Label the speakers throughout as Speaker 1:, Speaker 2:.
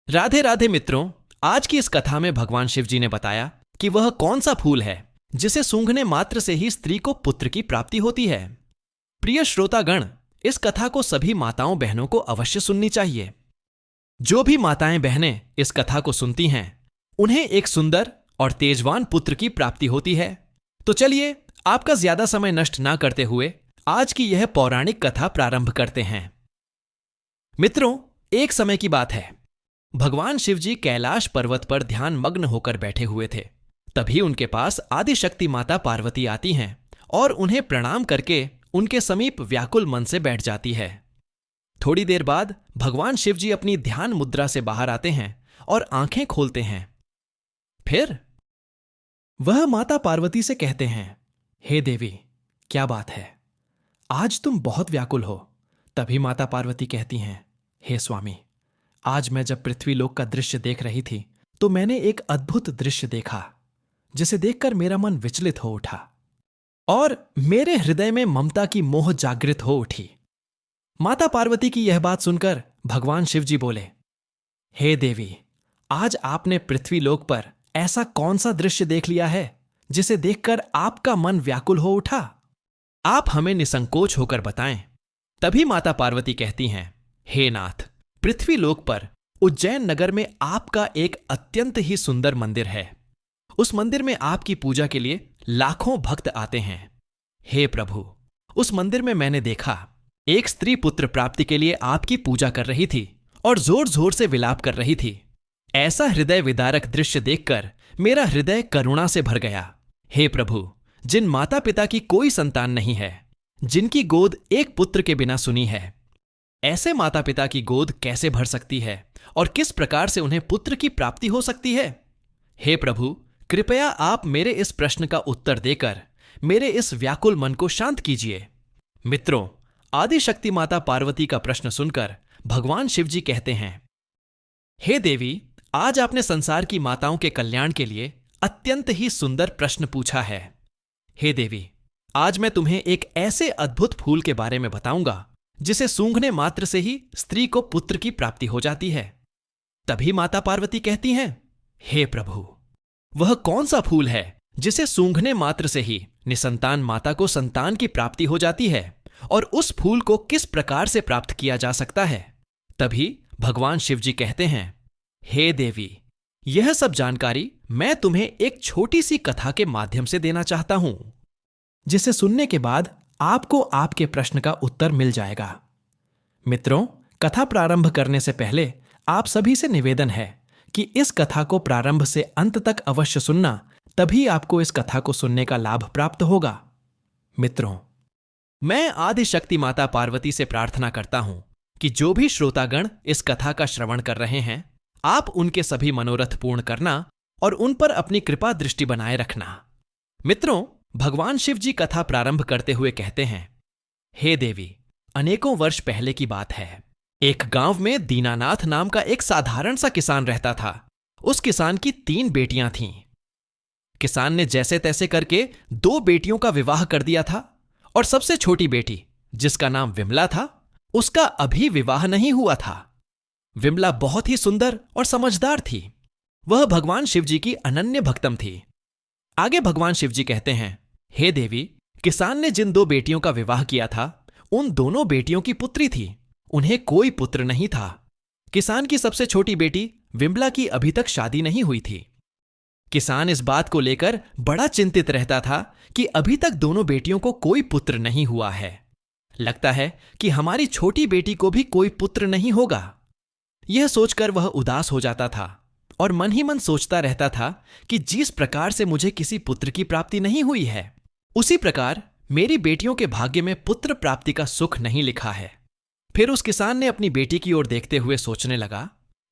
Speaker 1: राधे राधे मित्रों। आज की इस कथा में भगवान शिव जी ने बताया कि वह कौन सा फूल है जिसे सूंघने मात्र से ही स्त्री को पुत्र की प्राप्ति होती है। प्रिय श्रोतागण, इस कथा को सभी माताओं बहनों को अवश्य सुननी चाहिए। जो भी माताएं बहनें इस कथा को सुनती हैं उन्हें एक सुंदर और तेजवान पुत्र की प्राप्ति होती है। तो चलिए, आपका ज्यादा समय नष्ट ना करते हुए आज की यह पौराणिक कथा प्रारंभ करते हैं। मित्रों, एक समय की बात है। भगवान शिव जी कैलाश पर्वत पर ध्यान मग्न होकर बैठे हुए थे। तभी उनके पास आदिशक्ति माता पार्वती आती हैं और उन्हें प्रणाम करके उनके समीप व्याकुल मन से बैठ जाती है। थोड़ी देर बाद भगवान शिव जी अपनी ध्यान मुद्रा से बाहर आते हैं और आंखें खोलते हैं। फिर वह माता पार्वती से कहते हैं, हे देवी, क्या बात है, आज तुम बहुत व्याकुल हो। तभी माता पार्वती कहती हैं, हे स्वामी, आज मैं जब पृथ्वीलोक का दृश्य देख रही थी तो मैंने एक अद्भुत दृश्य देखा जिसे देखकर मेरा मन विचलित हो उठा और मेरे हृदय में ममता की मोह जागृत हो उठी। माता पार्वती की यह बात सुनकर भगवान शिव जी बोले, हे देवी, आज आपने पृथ्वीलोक पर ऐसा कौन सा दृश्य देख लिया है जिसे देखकर आपका मन व्याकुल हो उठा? आप हमें निसंकोच होकर बताएं। तभी माता पार्वती कहती हैं, हे नाथ, पृथ्वीलोक पर उज्जैन नगर में आपका एक अत्यंत ही सुंदर मंदिर है। उस मंदिर में आपकी पूजा के लिए लाखों भक्त आते हैं। हे प्रभु, उस मंदिर में मैंने देखा एक स्त्री पुत्र प्राप्ति के लिए आपकी पूजा कर रही थी और जोर जोर से विलाप कर रही थी। ऐसा हृदय विदारक दृश्य देखकर मेरा हृदय करुणा से भर गया। हे प्रभु, जिन माता पिता की कोई संतान नहीं है, जिनकी गोद एक पुत्र के बिना सुनी है, ऐसे माता पिता की गोद कैसे भर सकती है और किस प्रकार से उन्हें पुत्र की प्राप्ति हो सकती है? हे प्रभु, कृपया आप मेरे इस प्रश्न का उत्तर देकर मेरे इस व्याकुल मन को शांत कीजिए। मित्रों, आदिशक्ति माता पार्वती का प्रश्न सुनकर भगवान शिव जी कहते हैं, हे देवी, आज आपने संसार की माताओं के कल्याण के लिए अत्यंत ही सुंदर प्रश्न पूछा है। हे देवी, आज मैं तुम्हें एक ऐसे अद्भुत फूल के बारे में बताऊंगा जिसे सूंघने मात्र से ही स्त्री को पुत्र की प्राप्ति हो जाती है। तभी माता पार्वती कहती हैं, हे प्रभु, वह कौन सा फूल है जिसे सूंघने मात्र से ही निसंतान माता को संतान की प्राप्ति हो जाती है और उस फूल को किस प्रकार से प्राप्त किया जा सकता है? तभी भगवान शिव जी कहते हैं, हे देवी, यह सब जानकारी मैं तुम्हें एक छोटी सी कथा के माध्यम से देना चाहता हूं, जिसे सुनने के बाद आपको आपके प्रश्न का उत्तर मिल जाएगा। मित्रों, कथा प्रारंभ करने से पहले आप सभी से निवेदन है कि इस कथा को प्रारंभ से अंत तक अवश्य सुनना, तभी आपको इस कथा को सुनने का लाभ प्राप्त होगा। मित्रों, मैं आदिशक्ति माता पार्वती से प्रार्थना करता हूं कि जो भी श्रोतागण इस कथा का श्रवण कर रहे हैं, आप उनके सभी मनोरथ पूर्ण करना और उन पर अपनी कृपा दृष्टि बनाए रखना। मित्रों, भगवान शिव जी कथा प्रारंभ करते हुए कहते हैं, हे देवी, अनेकों वर्ष पहले की बात है। एक गांव में दीनानाथ नाम का एक साधारण सा किसान रहता था। उस किसान की 3 बेटियां थीं। किसान ने जैसे तैसे करके 2 बेटियों का विवाह कर दिया था और सबसे छोटी बेटी, जिसका नाम विमला था, उसका अभी विवाह नहीं हुआ था। विमला बहुत ही सुंदर और समझदार थी। वह भगवान शिव जी की अनन्य भक्तम थी। आगे भगवान शिव जी कहते हैं, हे देवी, किसान ने जिन 2 बेटियों का विवाह किया था, उन दोनों बेटियों की पुत्री थी। उन्हें कोई पुत्र नहीं था। किसान की सबसे छोटी बेटी विमला की अभी तक शादी नहीं हुई थी। किसान इस बात को लेकर बड़ा चिंतित रहता था कि अभी तक दोनों बेटियों को कोई पुत्र नहीं हुआ है। लगता है कि हमारी छोटी बेटी को भी कोई पुत्र नहीं होगा। यह सोचकर वह उदास हो जाता था और मन ही मन सोचता रहता था कि जिस प्रकार से मुझे किसी पुत्र की प्राप्ति नहीं हुई है, उसी प्रकार मेरी बेटियों के भाग्य में पुत्र प्राप्ति का सुख नहीं लिखा है। फिर उस किसान ने अपनी बेटी की ओर देखते हुए सोचने लगा,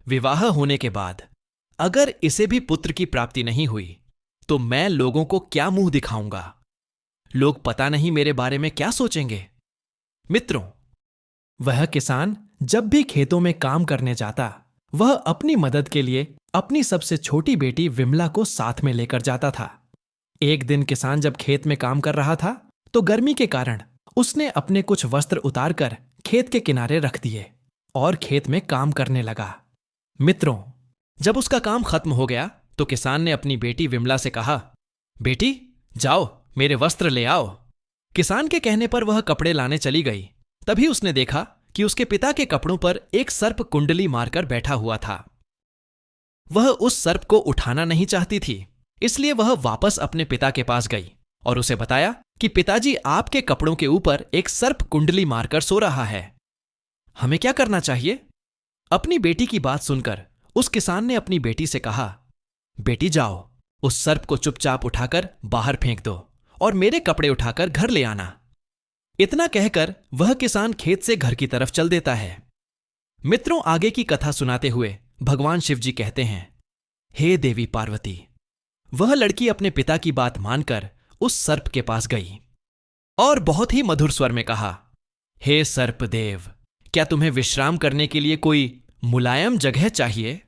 Speaker 1: विवाह होने के बाद अगर इसे भी पुत्र की प्राप्ति नहीं हुई तो मैं लोगों को क्या मुंह दिखाऊंगा? लोग पता नहीं मेरे बारे में क्या सोचेंगे। मित्रों, वह किसान जब भी खेतों में काम करने जाता, वह अपनी मदद के लिए अपनी सबसे छोटी बेटी विमला को साथ में लेकर जाता था। एक दिन किसान जब खेत में काम कर रहा था तो गर्मी के कारण उसने अपने कुछ वस्त्र उतारकर खेत के किनारे रख दिए और खेत में काम करने लगा। मित्रों, जब उसका काम खत्म हो गया तो किसान ने अपनी बेटी विमला से कहा, बेटी जाओ मेरे वस्त्र ले आओ। किसान के कहने पर वह कपड़े लाने चली गई। तभी उसने देखा कि उसके पिता के कपड़ों पर एक सर्प कुंडली मारकर बैठा हुआ था। वह उस सर्प को उठाना नहीं चाहती थी, इसलिए वह वापस अपने पिता के पास गई और उसे बताया कि पिताजी आपके कपड़ों के ऊपर एक सर्प कुंडली मारकर सो रहा है। हमें क्या करना चाहिए? अपनी बेटी की बात सुनकर उस किसान ने अपनी बेटी से कहा, बेटी जाओ, उस सर्प को चुपचाप उठाकर बाहर फेंक दो और मेरे कपड़े उठाकर घर ले आना। इतना कहकर वह किसान खेत से घर की तरफ चल देता है। मित्रों, आगे की कथा सुनाते हुए भगवान शिव जी कहते हैं, हे देवी पार्वती। वह लड़की अपने पिता की बात मानकर उस सर्प के पास गई और बहुत ही मधुर स्वर में कहा, हे सर्पदेव, क्या तुम्हें विश्राम करने के लिए कोई मुलायम जगह चाहिए?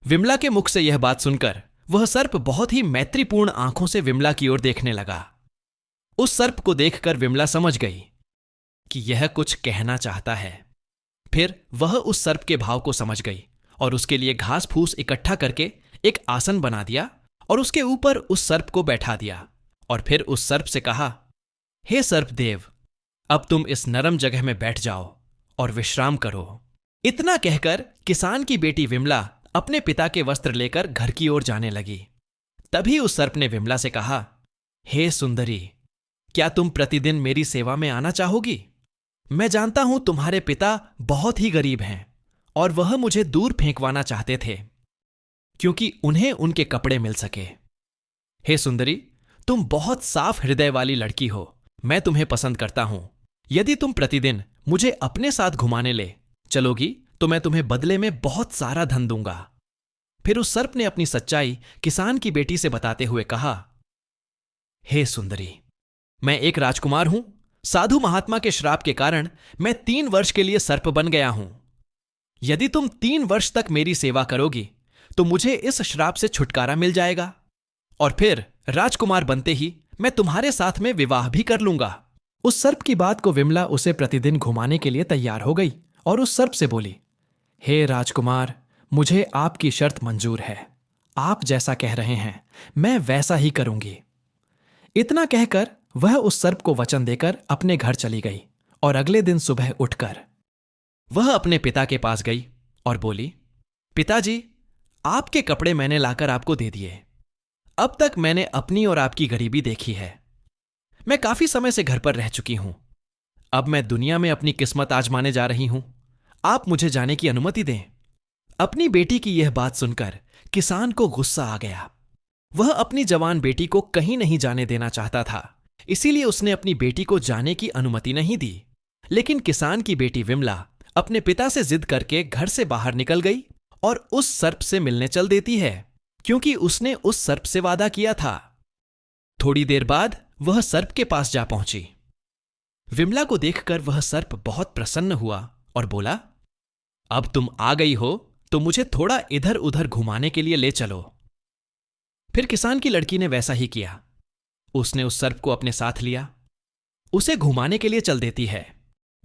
Speaker 1: विमला के मुख से यह बात सुनकर वह सर्प बहुत ही मैत्रीपूर्ण आंखों से विमला की ओर देखने लगा। उस सर्प को देखकर विमला समझ गई कि यह कुछ कहना चाहता है। फिर वह उस सर्प के भाव को समझ गई और उसके लिए घास फूस इकट्ठा करके एक आसन बना दिया और उसके ऊपर उस सर्प को बैठा दिया और फिर उस सर्प से कहा, हे सर्पदेव, अब तुम इस नरम जगह में बैठ जाओ और विश्राम करो। इतना कहकर किसान की बेटी विमला अपने पिता के वस्त्र लेकर घर की ओर जाने लगी। तभी उस सर्प ने विमला से कहा, हे सुंदरी, क्या तुम प्रतिदिन मेरी सेवा में आना चाहोगी? मैं जानता हूं तुम्हारे पिता बहुत ही गरीब हैं और वह मुझे दूर फेंकवाना चाहते थे क्योंकि उन्हें उनके कपड़े मिल सके। हे सुंदरी, तुम बहुत साफ हृदय वाली लड़की हो। मैं तुम्हें पसंद करता हूं। यदि तुम प्रतिदिन मुझे अपने साथ घुमाने ले चलोगी तो मैं तुम्हें बदले में बहुत सारा धन दूंगा। फिर उस सर्प ने अपनी सच्चाई किसान की बेटी से बताते हुए कहा, हे सुंदरी, मैं एक राजकुमार हूं। साधु महात्मा के श्राप के कारण मैं 3 वर्ष के लिए सर्प बन गया हूं। यदि तुम 3 वर्ष तक मेरी सेवा करोगी तो मुझे इस श्राप से छुटकारा मिल जाएगा और फिर राजकुमार बनते ही मैं तुम्हारे साथ में विवाह भी कर लूंगा। उस सर्प की बात को विमला उसे प्रतिदिन घुमाने के लिए तैयार हो गई और उस सर्प से बोली, हे राजकुमार, मुझे आपकी शर्त मंजूर है। आप जैसा कह रहे हैं मैं वैसा ही करूंगी। इतना कहकर वह उस सर्प को वचन देकर अपने घर चली गई और अगले दिन सुबह उठकर वह अपने पिता के पास गई और बोली, पिताजी, आपके कपड़े मैंने लाकर आपको दे दिए। अब तक मैंने अपनी और आपकी गरीबी देखी है। मैं काफी समय से घर पर रह चुकी हूं। अब मैं दुनिया में अपनी किस्मत आजमाने जा रही हूं। आप मुझे जाने की अनुमति दें। अपनी बेटी की यह बात सुनकर किसान को गुस्सा आ गया। वह अपनी जवान बेटी को कहीं नहीं जाने देना चाहता था, इसीलिए उसने अपनी बेटी को जाने की अनुमति नहीं दी। लेकिन किसान की बेटी विमला अपने पिता से जिद करके घर से बाहर निकल गई और उस सर्प से मिलने चल देती है क्योंकि उसने उस सर्प से वादा किया था। थोड़ी देर बाद वह सर्प के पास जा पहुंची। विमला को देखकर वह सर्प बहुत प्रसन्न हुआ और बोला, अब तुम आ गई हो तो मुझे थोड़ा इधर उधर घुमाने के लिए ले चलो। फिर किसान की लड़की ने वैसा ही किया। उसने उस सर्प को अपने साथ लिया, उसे घुमाने के लिए चल देती है।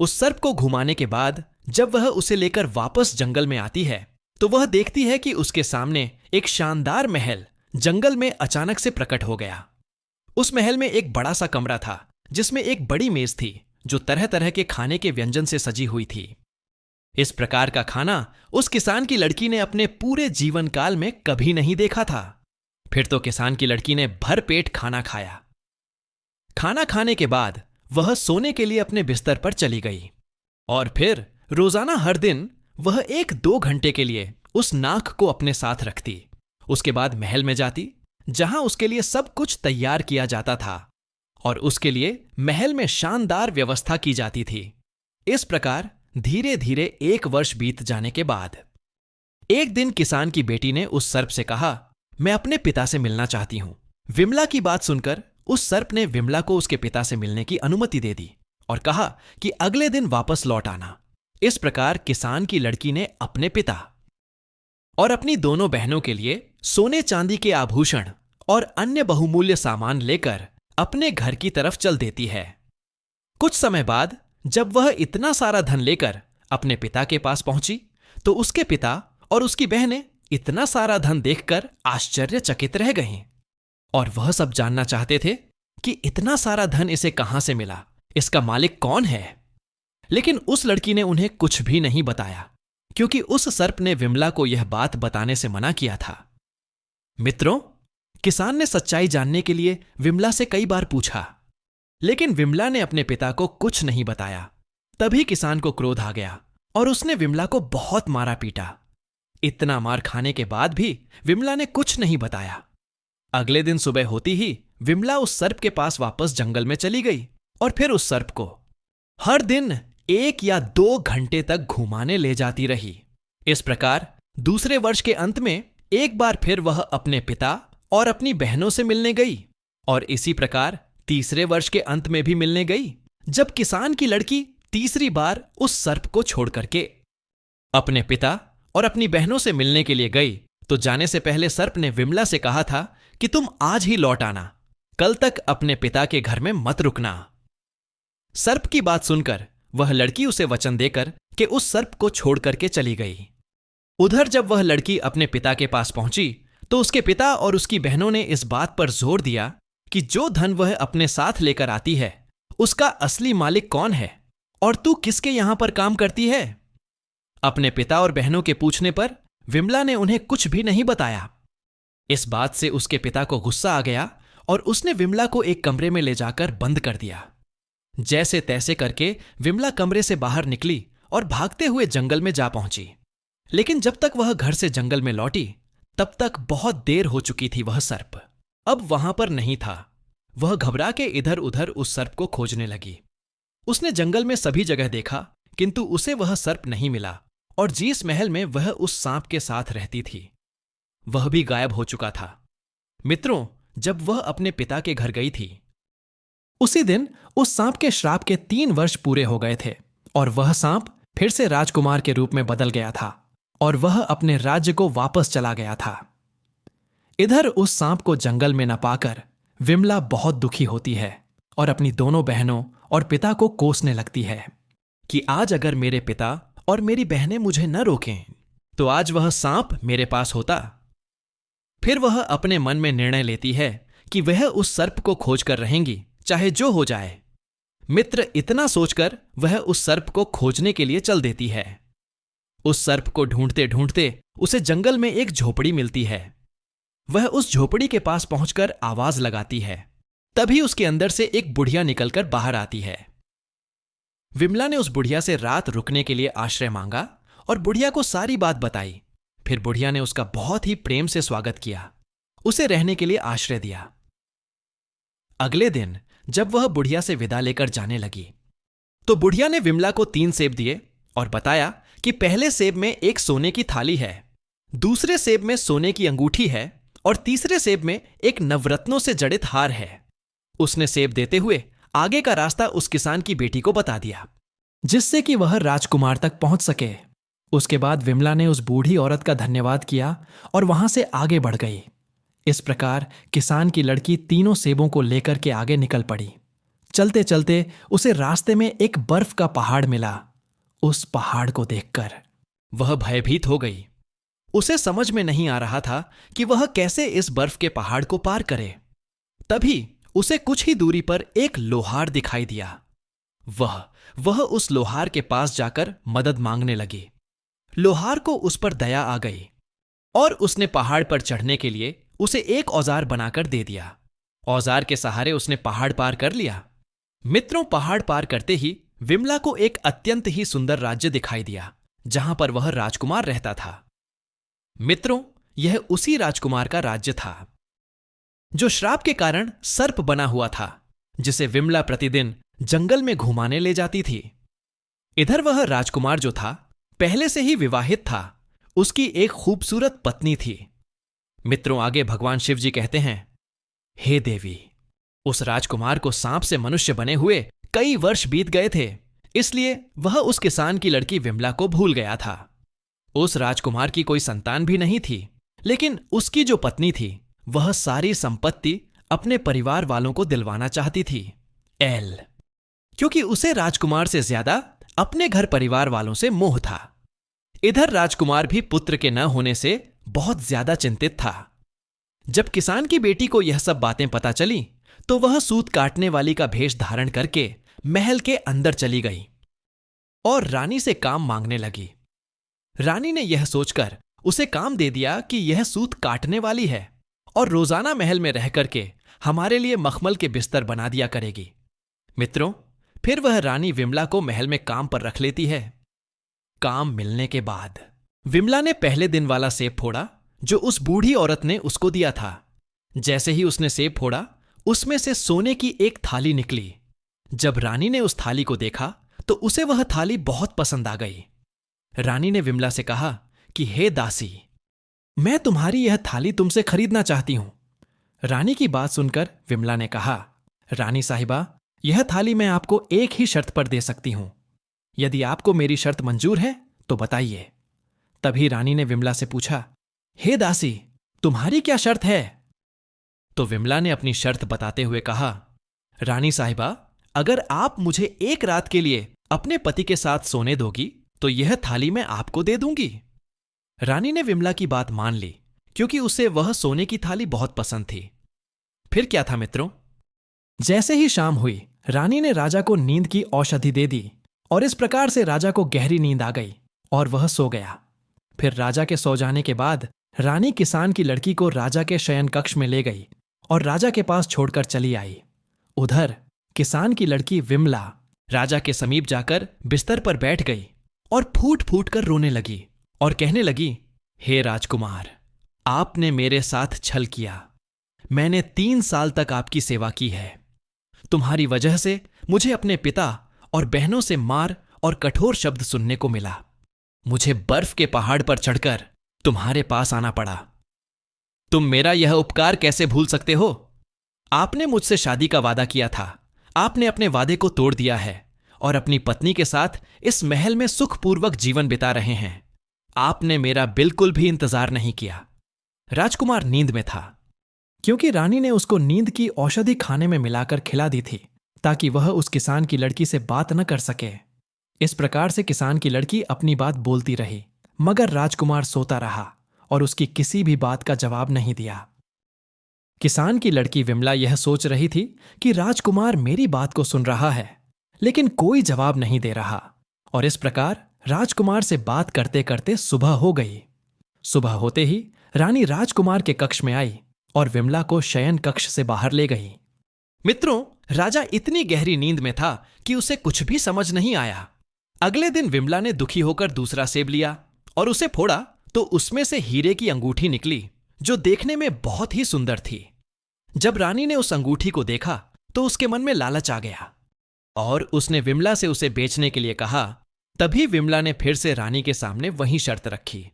Speaker 1: उस सर्प को घुमाने के बाद जब वह उसे लेकर वापस जंगल में आती है तो वह देखती है कि उसके सामने एक शानदार महल जंगल में अचानक से प्रकट हो गया। उस महल में एक बड़ा सा कमरा था जिसमें एक बड़ी मेज थी जो तरह तरह के खाने के व्यंजन से सजी हुई थी। इस प्रकार का खाना उस किसान की लड़की ने अपने पूरे जीवन काल में कभी नहीं देखा था। फिर तो किसान की लड़की ने भर पेट खाना खाया। खाना खाने के बाद वह सोने के लिए अपने बिस्तर पर चली गई और फिर रोजाना हर दिन वह 1-2 घंटे के लिए उस नाग को अपने साथ रखती। उसके बाद महल में जाती जहां उसके लिए सब कुछ तैयार किया जाता था और उसके लिए महल में शानदार व्यवस्था की जाती थी। इस प्रकार धीरे धीरे 1 वर्ष बीत जाने के बाद एक दिन किसान की बेटी ने उस सर्प से कहा, मैं अपने पिता से मिलना चाहती हूं। विमला की बात सुनकर उस सर्प ने विमला को उसके पिता से मिलने की अनुमति दे दी और कहा कि अगले दिन वापस लौट आना। इस प्रकार किसान की लड़की ने अपने पिता और अपनी दोनों बहनों के लिए सोने चांदी के आभूषण और अन्य बहुमूल्य सामान लेकर अपने घर की तरफ चल देती है। कुछ समय बाद जब वह इतना सारा धन लेकर अपने पिता के पास पहुंची तो उसके पिता और उसकी बहनें इतना सारा धन देखकर आश्चर्यचकित रह गईं और वह सब जानना चाहते थे कि इतना सारा धन इसे कहां से मिला, इसका मालिक कौन है। लेकिन उस लड़की ने उन्हें कुछ भी नहीं बताया, क्योंकि उस सर्प ने विमला को यह बात बताने से मना किया था। मित्रों, किसान ने सच्चाई जानने के लिए विमला से कई बार पूछा, लेकिन विमला ने अपने पिता को कुछ नहीं बताया। तभी किसान को क्रोध आ गया और उसने विमला को बहुत मारा पीटा। इतना मार खाने के बाद भी विमला ने कुछ नहीं बताया। अगले दिन सुबह होती ही विमला उस सर्प के पास वापस जंगल में चली गई और फिर उस सर्प को हर दिन 1 या 2 घंटे तक घुमाने ले जाती रही। इस प्रकार दूसरे वर्ष के अंत में एक बार फिर वह अपने पिता और अपनी बहनों से मिलने गई और इसी प्रकार तीसरे वर्ष के अंत में भी मिलने गई, जब किसान की लड़की तीसरी बार उस सर्प को छोड़ करके अपने पिता और अपनी बहनों से मिलने के लिए गई, तो जाने से पहले सर्प ने विमला से कहा था कि तुम आज ही लौट आना, कल तक अपने पिता के घर में मत रुकना। सर्प की बात सुनकर वह लड़की उसे वचन देकर कि उस सर्प को छोड़ करके चली गई। उधर जब वह लड़की अपने पिता के पास पहुंची तो उसके पिता और उसकी बहनों ने इस बात पर जोर दिया कि जो धन वह अपने साथ लेकर आती है उसका असली मालिक कौन है और तू किसके यहां पर काम करती है। अपने पिता और बहनों के पूछने पर विमला ने उन्हें कुछ भी नहीं बताया। इस बात से उसके पिता को गुस्सा आ गया और उसने विमला को एक कमरे में ले जाकर बंद कर दिया। जैसे तैसे करके विमला कमरे से बाहर निकली और भागते हुए जंगल में जा पहुंची। लेकिन जब तक वह घर से जंगल में लौटी तब तक बहुत देर हो चुकी थी। वह सर्प अब वहां पर नहीं था। वह घबरा के इधर उधर उस सर्प को खोजने लगी। उसने जंगल में सभी जगह देखा, किंतु उसे वह सर्प नहीं मिला और जिस महल में वह उस सांप के साथ रहती थी वह भी गायब हो चुका था। मित्रों, जब वह अपने पिता के घर गई थी उसी दिन उस सांप के श्राप के 3 वर्ष पूरे हो गए थे और वह सांप फिर से राजकुमार के रूप में बदल गया था और वह अपने राज्य को वापस चला गया था। इधर उस सांप को जंगल में न पाकर विमला बहुत दुखी होती है और अपनी दोनों बहनों और पिता को कोसने लगती है कि आज अगर मेरे पिता और मेरी बहनें मुझे न रोकें तो आज वह सांप मेरे पास होता। फिर वह अपने मन में निर्णय लेती है कि वह उस सर्प को खोज कर रहेंगी, चाहे जो हो जाए। मित्र, इतना सोचकर वह उस सर्प को खोजने के लिए चल देती है। उस सर्प को ढूंढते ढूंढते उसे जंगल में एक झोपड़ी मिलती है। वह उस झोपड़ी के पास पहुंचकर आवाज लगाती है। तभी उसके अंदर से एक बुढ़िया निकलकर बाहर आती है। विमला ने उस बुढ़िया से रात रुकने के लिए आश्रय मांगा और बुढ़िया को सारी बात बताई। फिर बुढ़िया ने उसका बहुत ही प्रेम से स्वागत किया, उसे रहने के लिए आश्रय दिया। अगले दिन जब वह बुढ़िया से विदा लेकर जाने लगी तो बुढ़िया ने विमला को 3 सेब दिए और बताया कि पहले सेब में एक सोने की थाली है, दूसरे सेब में सोने की अंगूठी है और तीसरे सेब में एक नवरत्नों से जड़ित हार है। उसने सेब देते हुए आगे का रास्ता उस किसान की बेटी को बता दिया, जिससे कि वह राजकुमार तक पहुंच सके। उसके बाद विमला ने उस बूढ़ी औरत का धन्यवाद किया और वहां से आगे बढ़ गई। इस प्रकार किसान की लड़की तीनों सेबों को लेकर के आगे निकल पड़ी। चलते चलते उसे रास्ते में एक बर्फ का पहाड़ मिला। उस पहाड़ को देखकर वह भयभीत हो गई। उसे समझ में नहीं आ रहा था कि वह कैसे इस बर्फ के पहाड़ को पार करे। तभी उसे कुछ ही दूरी पर एक लोहार दिखाई दिया। वह उस लोहार के पास जाकर मदद मांगने लगी। लोहार को उस पर दया आ गई और उसने पहाड़ पर चढ़ने के लिए उसे एक औजार बनाकर दे दिया। औजार के सहारे उसने पहाड़ पार कर लिया। मित्रों, पहाड़ पार करते ही विमला को एक अत्यंत ही सुंदर राज्य दिखाई दिया, जहां पर वह राजकुमार रहता था। मित्रों, यह उसी राजकुमार का राज्य था जो श्राप के कारण सर्प बना हुआ था, जिसे विमला प्रतिदिन जंगल में घुमाने ले जाती थी। इधर वह राजकुमार जो था पहले से ही विवाहित था। उसकी एक खूबसूरत पत्नी थी। मित्रों, आगे भगवान शिव जी कहते हैं, हे देवी, उस राजकुमार को सांप से मनुष्य बने हुए कई वर्ष बीत गए थे, इसलिए वह उस किसान की लड़की विमला को भूल गया था। उस राजकुमार की कोई संतान भी नहीं थी, लेकिन उसकी जो पत्नी थी वह सारी संपत्ति अपने परिवार वालों को दिलवाना चाहती थी, क्योंकि उसे राजकुमार से ज्यादा अपने घर परिवार वालों से मोह था। इधर राजकुमार भी पुत्र के न होने से बहुत ज्यादा चिंतित था। जब किसान की बेटी को यह सब बातें पता चली तो वह सूत काटने वाली का भेष धारण करके महल के अंदर चली गई और रानी से काम मांगने लगी। रानी ने यह सोचकर उसे काम दे दिया कि यह सूत काटने वाली है और रोजाना महल में रह करके हमारे लिए मखमल के बिस्तर बना दिया करेगी। मित्रों, फिर वह रानी विमला को महल में काम पर रख लेती है। काम मिलने के बाद विमला ने पहले दिन वाला सेब फोड़ा जो उस बूढ़ी औरत ने उसको दिया था। जैसे ही उसने सेब फोड़ा, उसमें से सोने की एक थाली निकली। जब रानी ने उस थाली को देखा तो उसे वह थाली बहुत पसंद आ गई। रानी ने विमला से कहा कि हे दासी, मैं तुम्हारी यह थाली तुमसे खरीदना चाहती हूं। रानी की बात सुनकर विमला ने कहा, रानी साहिबा, यह थाली मैं आपको एक ही शर्त पर दे सकती हूं। यदि आपको मेरी शर्त मंजूर है तो बताइए। तभी रानी ने विमला से पूछा, हे दासी, तुम्हारी क्या शर्त है? तो विमला ने अपनी शर्त बताते हुए कहा, रानी साहिबा, अगर आप मुझे एक रात के लिए अपने पति के साथ सोने दोगी तो यह थाली मैं आपको दे दूंगी। रानी ने विमला की बात मान ली क्योंकि उसे वह सोने की थाली बहुत पसंद थी। फिर क्या था मित्रों, जैसे ही शाम हुई, रानी ने राजा को नींद की औषधि दे दी और इस प्रकार से राजा को गहरी नींद आ गई और वह सो गया। फिर राजा के सो जाने के बाद रानी किसान की लड़की को राजा के शयन कक्ष में ले गई और राजा के पास छोड़कर चली आई। उधर किसान की लड़की विमला राजा के समीप जाकर बिस्तर पर बैठ गई और फूट फूट कर रोने लगी और कहने लगी, हे राजकुमार, आपने मेरे साथ छल किया। मैंने 3 साल तक आपकी सेवा की है। तुम्हारी वजह से मुझे अपने पिता और बहनों से मार और कठोर शब्द सुनने को मिला। मुझे बर्फ के पहाड़ पर चढ़कर तुम्हारे पास आना पड़ा। तुम मेरा यह उपकार कैसे भूल सकते हो? आपने मुझसे शादी का वादा किया था। आपने अपने वादे को तोड़ दिया है और अपनी पत्नी के साथ इस महल में सुखपूर्वक जीवन बिता रहे हैं। आपने मेरा बिल्कुल भी इंतजार नहीं किया। राजकुमार नींद में था क्योंकि रानी ने उसको नींद की औषधि खाने में मिलाकर खिला दी थी ताकि वह उस किसान की लड़की से बात न कर सके। इस प्रकार से किसान की लड़की अपनी बात बोलती रही, मगर राजकुमार सोता रहा और उसकी किसी भी बात का जवाब नहीं दिया। किसान की लड़की विमला यह सोच रही थी कि राजकुमार मेरी बात को सुन रहा है लेकिन कोई जवाब नहीं दे रहा, और इस प्रकार राजकुमार से बात करते करते सुबह हो गई। सुबह होते ही रानी राजकुमार के कक्ष में आई और विमला को शयन कक्ष से बाहर ले गई। मित्रों, राजा इतनी गहरी नींद में था कि उसे कुछ भी समझ नहीं आया। अगले दिन विमला ने दुखी होकर दूसरा सेब लिया और उसे फोड़ा तो उसमें से हीरे की अंगूठी निकली जो देखने में बहुत ही सुंदर थी। जब रानी ने उस अंगूठी को देखा तो उसके मन में लालच आ गया और उसने विमला से उसे बेचने के लिए कहा। तभी विमला ने फिर से रानी के सामने वही शर्त रखी।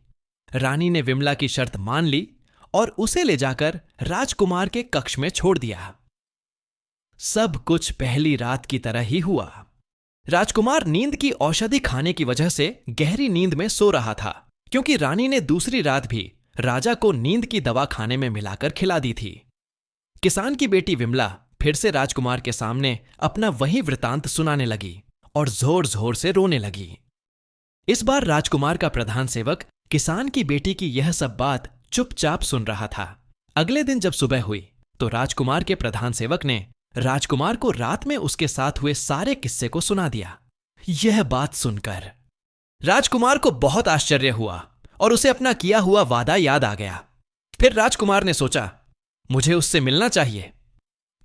Speaker 1: रानी ने विमला की शर्त मान ली और उसे ले जाकर राजकुमार के कक्ष में छोड़ दिया। सब कुछ पहली रात की तरह ही हुआ। राजकुमार नींद की औषधि खाने की वजह से गहरी नींद में सो रहा था क्योंकि रानी ने दूसरी रात भी राजा को नींद की दवा खाने में मिलाकर खिला दी थी। किसान की बेटी विमला फिर से राजकुमार के सामने अपना वही वृतांत सुनाने लगी और जोर जोर से रोने लगी। इस बार राजकुमार का प्रधान सेवक किसान की बेटी की यह सब बात चुपचाप सुन रहा था। अगले दिन जब सुबह हुई तो राजकुमार के प्रधान सेवक ने राजकुमार को रात में उसके साथ हुए सारे किस्से को सुना दिया। यह बात सुनकर राजकुमार को बहुत आश्चर्य हुआ और उसे अपना किया हुआ वादा याद आ गया। फिर राजकुमार ने सोचा, मुझे उससे मिलना चाहिए।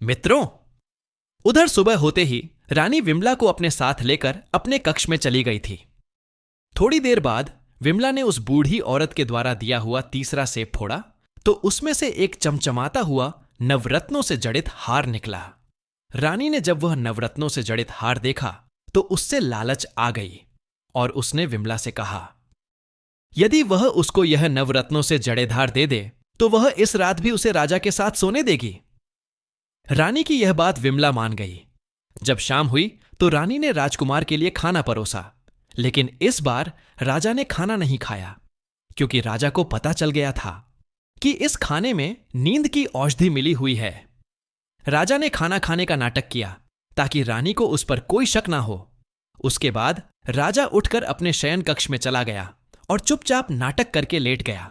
Speaker 1: मित्रों, उधर सुबह होते ही रानी विमला को अपने साथ लेकर अपने कक्ष में चली गई थी। थोड़ी देर बाद विमला ने उस बूढ़ी औरत के द्वारा दिया हुआ तीसरा सेब फोड़ा तो उसमें से एक चमचमाता हुआ नवरत्नों से जड़ित हार निकला। रानी ने जब वह नवरत्नों से जड़ित हार देखा तो उससे लालच आ गई और उसने विमला से कहा, यदि वह उसको यह नवरत्नों से जड़ेद हार दे दे तो वह इस रात भी उसे राजा के साथ सोने देगी। रानी की यह बात विमला मान गई। जब शाम हुई तो रानी ने राजकुमार के लिए खाना परोसा, लेकिन इस बार राजा ने खाना नहीं खाया क्योंकि राजा को पता चल गया था कि इस खाने में नींद की औषधि मिली हुई है। राजा ने खाना खाने का नाटक किया ताकि रानी को उस पर कोई शक ना हो। उसके बाद राजा उठकर अपने शयन कक्ष में चला गया और चुपचाप नाटक करके लेट गया।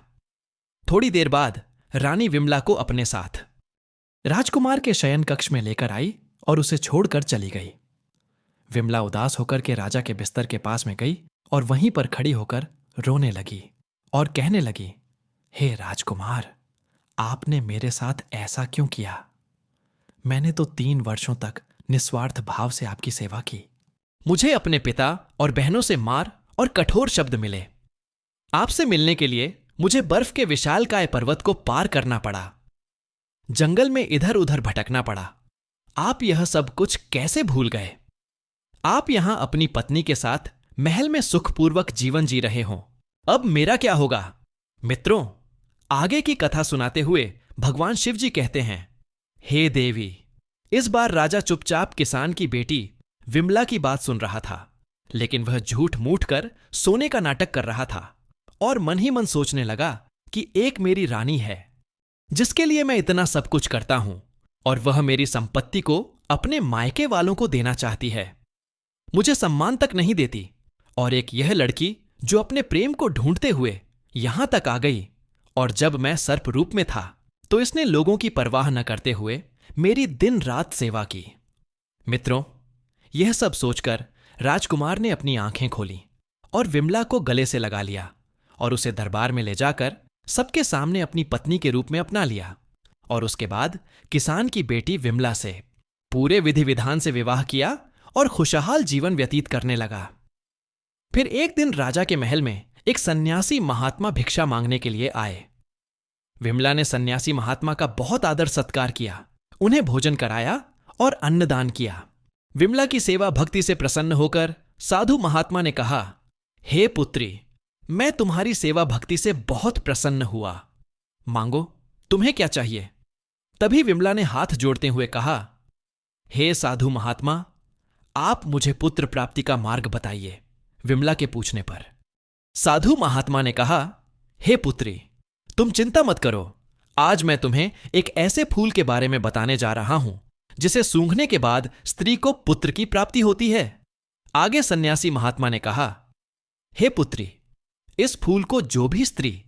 Speaker 1: थोड़ी देर बाद रानी विमला को अपने साथ राजकुमार के शयन कक्ष में लेकर आई और उसे छोड़कर चली गई। विमला उदास होकर के राजा के बिस्तर के पास में गई और वहीं पर खड़ी होकर रोने लगी और कहने लगी, हे राजकुमार, आपने मेरे साथ ऐसा क्यों किया? मैंने तो 3 वर्षों तक निस्वार्थ भाव से आपकी सेवा की। मुझे अपने पिता और बहनों से मार और कठोर शब्द मिले। आपसे मिलने के लिए मुझे बर्फ के विशालकाय पर्वत को पार करना पड़ा, जंगल में इधर उधर भटकना पड़ा। आप यह सब कुछ कैसे भूल गए? आप यहां अपनी पत्नी के साथ महल में सुखपूर्वक जीवन जी रहे हों। अब मेरा क्या होगा? मित्रों, आगे की कथा सुनाते हुए भगवान शिव जी कहते हैं, हे देवी। इस बार राजा चुपचाप किसान की बेटी विमला की बात सुन रहा था, लेकिन वह झूठ मूठ कर सोने का नाटक कर रहा था और मन ही मन सोचने लगा कि एक मेरी रानी है जिसके लिए मैं इतना सब कुछ करता हूं और वह मेरी संपत्ति को अपने मायके वालों को देना चाहती है, मुझे सम्मान तक नहीं देती। और एक यह लड़की जो अपने प्रेम को ढूंढते हुए यहां तक आ गई, और जब मैं सर्प रूप में था तो इसने लोगों की परवाह न करते हुए मेरी दिन रात सेवा की। मित्रों, यह सब सोचकर राजकुमार ने अपनी आंखें खोली और विमला को गले से लगा लिया और उसे दरबार में ले जाकर सबके सामने अपनी पत्नी के रूप में अपना लिया। और उसके बाद किसान की बेटी विमला से पूरे विधि विधान से विवाह किया और खुशहाल जीवन व्यतीत करने लगा। फिर एक दिन राजा के महल में एक सन्यासी महात्मा भिक्षा मांगने के लिए आए। विमला ने सन्यासी महात्मा का बहुत आदर सत्कार किया, उन्हें भोजन कराया और अन्नदान किया। विमला की सेवा भक्ति से प्रसन्न होकर साधु महात्मा ने कहा, हे पुत्री, मैं तुम्हारी सेवा भक्ति से बहुत प्रसन्न हुआ। मांगो, तुम्हें क्या चाहिए? तभी विमला ने हाथ जोड़ते हुए कहा, हे साधु महात्मा, आप मुझे पुत्र प्राप्ति का मार्ग बताइए। विमला के पूछने पर साधु महात्मा ने कहा, हे पुत्री, तुम चिंता मत करो। आज मैं तुम्हें एक ऐसे फूल के बारे में बताने जा रहा हूं जिसे सूंघने के बाद स्त्री को पुत्र की प्राप्ति होती है। आगे सन्यासी महात्मा ने कहा, हे पुत्री, इस फूल को जो भी स्त्री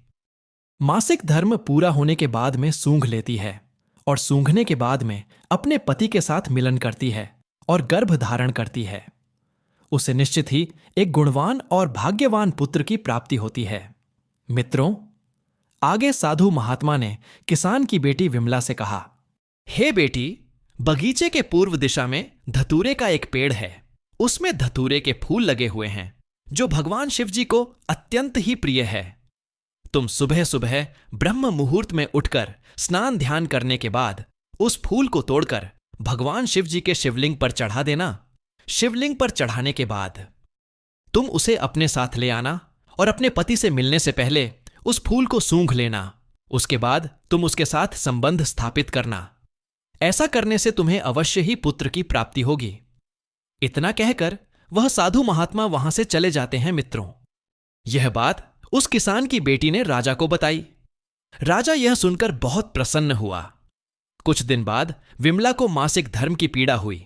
Speaker 1: मासिक धर्म पूरा होने के बाद में सूंघ लेती है और सूंघने के बाद में अपने पति के साथ मिलन करती है और गर्भ धारण करती है, उसे निश्चित ही एक गुणवान और भाग्यवान पुत्र की प्राप्ति होती है। मित्रों, आगे साधु महात्मा ने किसान की बेटी विमला से कहा, हे बेटी, बगीचे के पूर्व दिशा में धतूरे का एक पेड़ है। उसमें धतूरे के फूल लगे हुए हैं जो भगवान शिव जी को अत्यंत ही प्रिय है। तुम सुबह सुबह ब्रह्म मुहूर्त में उठकर स्नान ध्यान करने के बाद उस फूल को तोड़कर भगवान शिव जी के शिवलिंग पर चढ़ा देना। शिवलिंग पर चढ़ाने के बाद तुम उसे अपने साथ ले आना और अपने पति से मिलने से पहले उस फूल को सूंघ लेना। उसके बाद तुम उसके साथ संबंध स्थापित करना। ऐसा करने से तुम्हें अवश्य ही पुत्र की प्राप्ति होगी। इतना कहकर वह साधु महात्मा वहां से चले जाते हैं। मित्रों, यह बात उस किसान की बेटी ने राजा को बताई। राजा यह सुनकर बहुत प्रसन्न हुआ। कुछ दिन बाद विमला को मासिक धर्म की पीड़ा हुई।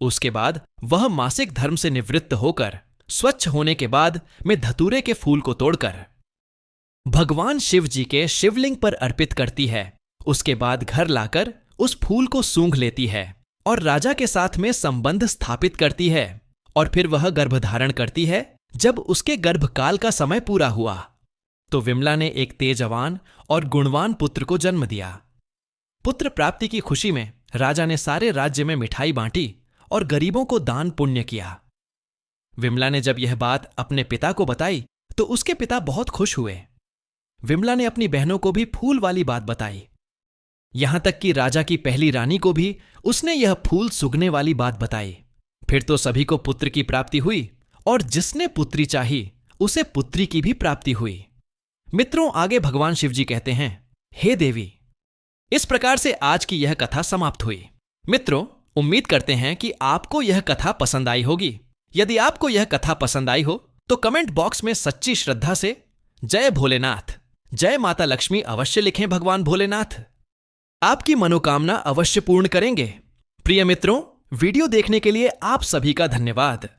Speaker 1: उसके बाद वह मासिक धर्म से निवृत्त होकर स्वच्छ होने के बाद में धतूरे के फूल को तोड़कर भगवान शिव जी के शिवलिंग पर अर्पित करती है। उसके बाद घर लाकर उस फूल को सूंघ लेती है और राजा के साथ में संबंध स्थापित करती है और फिर वह गर्भधारण करती है। जब उसके गर्भकाल का समय पूरा हुआ तो विमला ने एक तेजवान और गुणवान पुत्र को जन्म दिया। पुत्र प्राप्ति की खुशी में राजा ने सारे राज्य में मिठाई बांटी और गरीबों को दान पुण्य किया। विमला ने जब यह बात अपने पिता को बताई तो उसके पिता बहुत खुश हुए। विमला ने अपनी बहनों को भी फूल वाली बात बताई। यहां तक कि राजा की पहली रानी को भी उसने यह फूल सूंघने वाली बात बताई। फिर तो सभी को पुत्र की प्राप्ति हुई और जिसने पुत्री चाही उसे पुत्री की भी प्राप्ति हुई। मित्रों, आगे भगवान शिव जी कहते हैं, हे देवी। इस प्रकार से आज की यह कथा समाप्त हुई। मित्रों, उम्मीद करते हैं कि आपको यह कथा पसंद आई होगी। यदि आपको यह कथा पसंद आई हो तो कमेंट बॉक्स में सच्ची श्रद्धा से जय भोलेनाथ, जय माता लक्ष्मी अवश्य लिखें। भगवान भोलेनाथ आपकी मनोकामना अवश्य पूर्ण करेंगे। प्रिय मित्रों, वीडियो देखने के लिए आप सभी का धन्यवाद।